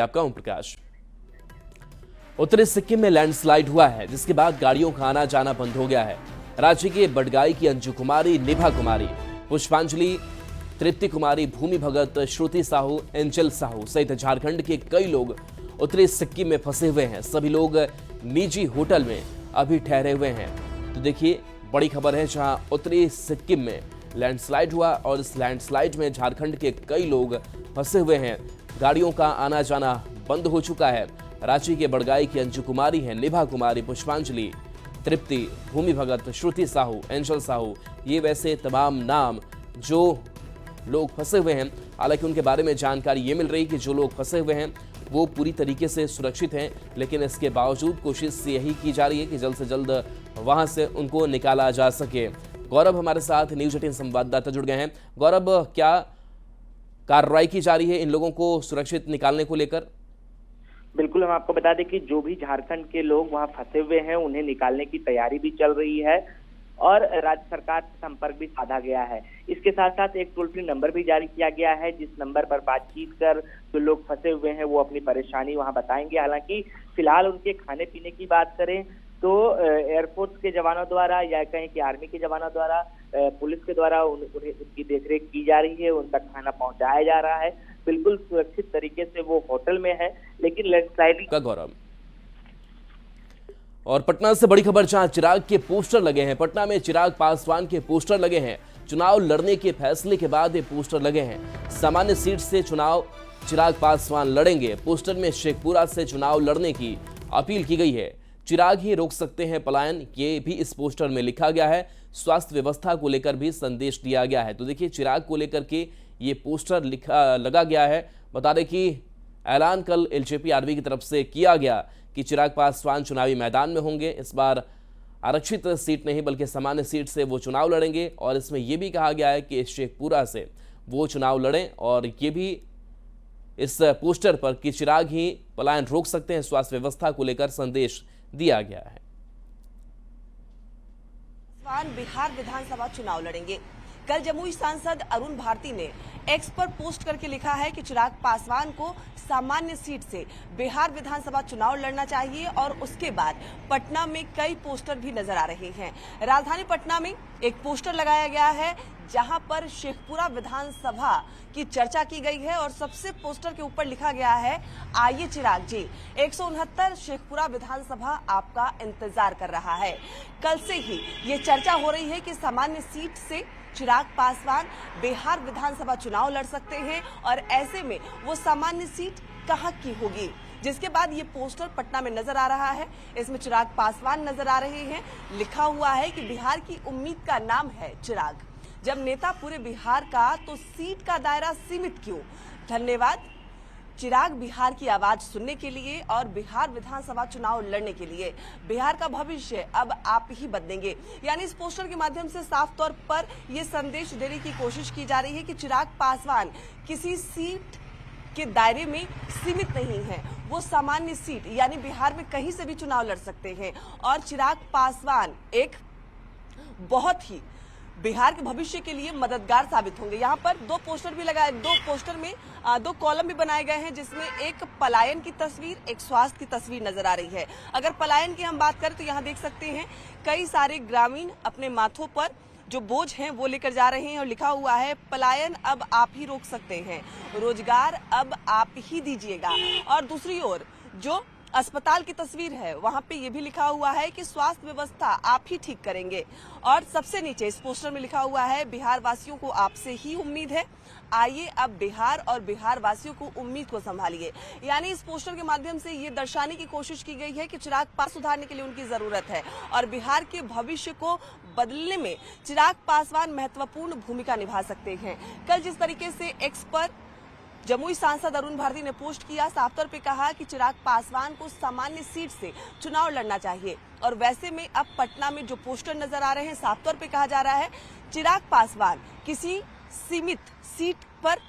आपका ओम प्रकाश। उत्तरी सिक्किम में लैंडस्लाइड हुआ है, जिसके बाद गाड़ियों का आना जाना बंद हो गया है। राज्य के बडगाई की अंजू कुमारी, निभा कुमारी, पुष्पांजलि, तृप्ति कुमारी, भूमि भगत, श्रुति साहू, एंजल साहू सहित झारखंड के कई लोग उत्तरी सिक्किम में फंसे हुए हैं। सभी लोग निजी होटल में अभी ठहरे हुए हैं। तो देखिए, बड़ी खबर है, जहां उत्तरी सिक्किम में लैंडस्लाइड हुआ और इस लैंडस्लाइड में झारखंड के कई लोग फंसे हुए हैं। गाड़ियों का आना जाना बंद हो चुका है। रांची के बडगाई की अंजू कुमारी है, निभा कुमारी, पुष्पांजलि, तृप्ति, भूमि भगत, श्रुति साहू, एंजल साहू, ये वैसे तमाम नाम जो लोग फंसे हुए हैं। हालांकि उनके बारे में जानकारी ये मिल रही कि जो लोग फंसे हुए हैं वो पूरी तरीके से सुरक्षित हैं, लेकिन इसके बावजूद कोशिश यही की जा रही है कि जल्द से जल्द वहां से उनको निकाला जा सके। गौरव हमारे साथ न्यूज 18 संवाददाता जुड़ गए हैं। गौरव, क्या कार्रवाई की जा रही है इन लोगों को सुरक्षित निकालने को लेकर? बिल्कुल, हम आपको बता दें कि जो भी झारखंड के लोग वहां फंसे हुए हैं उन्हें निकालने की तैयारी भी चल रही है और राज्य सरकार से संपर्क भी साधा गया है। इसके साथ साथ एक टोल फ्री नंबर भी जारी किया गया है, जिस नंबर पर बातचीत कर जो लोग फंसे हुए हैं वो अपनी परेशानी वहां बताएंगे। हालांकि फिलहाल उनके खाने पीने की बात करें तो एयरफोर्स के जवानों द्वारा या कहें कि आर्मी के जवानों द्वारा, पुलिस के द्वारा उन्हें उनकी देखरेख की जा रही है, उन तक खाना पहुंचाया जा रहा है। बिल्कुल सुरक्षित तरीके से वो होटल में है, लेकिन लैंडस्लाइडिंग का गौरव। और पटना से बड़ी खबर, जहां चिराग के पोस्टर लगे हैं। पटना में चिराग पासवान के पोस्टर लगे हैं। चुनाव लड़ने के फैसले के बाद ये पोस्टर लगे हैं। सामान्य सीट से चुनाव चिराग पासवान लड़ेंगे। पोस्टर में शेखपुरा से चुनाव लड़ने की अपील की गई है। चिराग ही रोक सकते हैं पलायन, ये भी इस पोस्टर में लिखा गया है। स्वास्थ्य व्यवस्था को लेकर भी संदेश दिया गया है। तो देखिए, चिराग को लेकर के ये पोस्टर लगा गया है। बता दें कि ऐलान कल एलजेपी आरबी की तरफ से किया गया कि चिराग पासवान चुनावी मैदान में होंगे। इस बार आरक्षित सीट नहीं बल्कि सामान्य सीट से वो चुनाव लड़ेंगे और इसमें यह भी कहा गया है कि शेखपुरा से वो चुनाव लड़ें। और ये भी इस पोस्टर पर कि चिराग ही पलायन रोक सकते हैं, स्वास्थ्य व्यवस्था को लेकर संदेश दिया गया है। बिहार विधानसभा चुनाव लड़ेंगे। कल जमुई सांसद अरुण भारती ने एक्स पर पोस्ट करके लिखा है कि चिराग पासवान को सामान्य सीट से बिहार विधानसभा चुनाव लड़ना चाहिए और उसके बाद पटना में कई पोस्टर भी नजर आ रहे हैं। राजधानी पटना में एक पोस्टर लगाया गया है जहां पर शेखपुरा विधानसभा की चर्चा की गई है और सबसे पोस्टर के ऊपर लिखा गया है, आइए चिराग जी, 169 शेखपुरा विधानसभा आपका इंतजार कर रहा है। कल से ही ये चर्चा हो रही है कि सामान्य सीट से चिराग पासवान बिहार विधानसभा चुनाव लड़ सकते हैं और ऐसे में वो सामान्य सीट कहां की होगी, जिसके बाद ये पोस्टर पटना में नजर आ रहा है। इसमें चिराग पासवान नजर आ रहे हैं। लिखा हुआ है कि बिहार की उम्मीद का नाम है चिराग। जब नेता पूरे बिहार का, तो सीट का दायरा सीमित क्यों? धन्यवाद चिराग, बिहार की आवाज सुनने के लिए और बिहार विधानसभा चुनाव लड़ने के लिए। बिहार का भविष्य अब आप ही बदलेंगे। यानी इस पोस्टर के माध्यम से साफ तौर पर यह संदेश देने की कोशिश की जा रही है कि चिराग पासवान किसी सीट के दायरे में सीमित नहीं है। वो सामान्य सीट यानी बिहार में कहीं से भी चुनाव लड़ सकते हैं और चिराग पासवान एक बहुत ही बिहार के भविष्य के लिए मददगार साबित होंगे। यहाँ पर दो पोस्टर भी लगाए, दो पोस्टर में दो कॉलम भी बनाए गए हैं, जिसमें एक पलायन की तस्वीर, एक स्वास्थ्य की तस्वीर नजर आ रही है। अगर पलायन की हम बात करें तो यहाँ देख सकते हैं कई सारे ग्रामीण अपने माथों पर जो बोझ हैं वो लेकर जा रहे हैं और लिखा हुआ है, पलायन अब आप ही रोक सकते हैं, रोजगार अब आप ही दीजिएगा। और दूसरी ओर जो अस्पताल की तस्वीर है वहां पे ये भी लिखा हुआ है कि स्वास्थ्य व्यवस्था आप ही ठीक करेंगे। और सबसे नीचे इस पोस्टर में लिखा हुआ है, बिहार वासियों को आपसे ही उम्मीद है, आइए अब बिहार और बिहार वासियों को उम्मीद को संभालिए। यानी इस पोस्टर के माध्यम से ये दर्शाने की कोशिश की गई है कि चिराग पास सुधारने के लिए उनकी जरूरत है और बिहार के भविष्य को बदलने में चिराग पासवान महत्वपूर्ण भूमिका निभा सकते हैं। कल जिस तरीके से एक्स पर जमुई सांसद अरुण भारती ने पोस्ट किया, साफ तौर पे कहा कि चिराग पासवान को सामान्य सीट से चुनाव लड़ना चाहिए और वैसे में अब पटना में जो पोस्टर नजर आ रहे हैं, साफ तौर पे कहा जा रहा है चिराग पासवान किसी सीमित सीट पर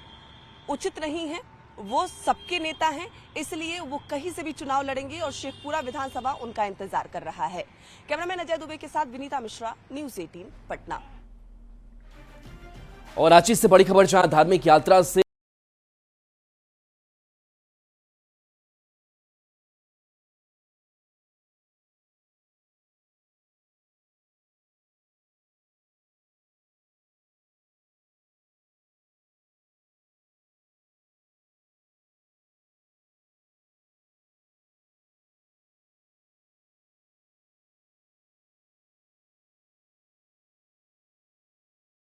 उचित नहीं है, वो सबके नेता हैं, इसलिए वो कहीं से भी चुनाव लड़ेंगे और शेखपुरा विधानसभा उनका इंतजार कर रहा है। कैमरामैन अजय दुबे के साथ विनीता मिश्रा, न्यूज 18 पटना। और रांची से बड़ी खबर, जहां धार्मिक यात्रा से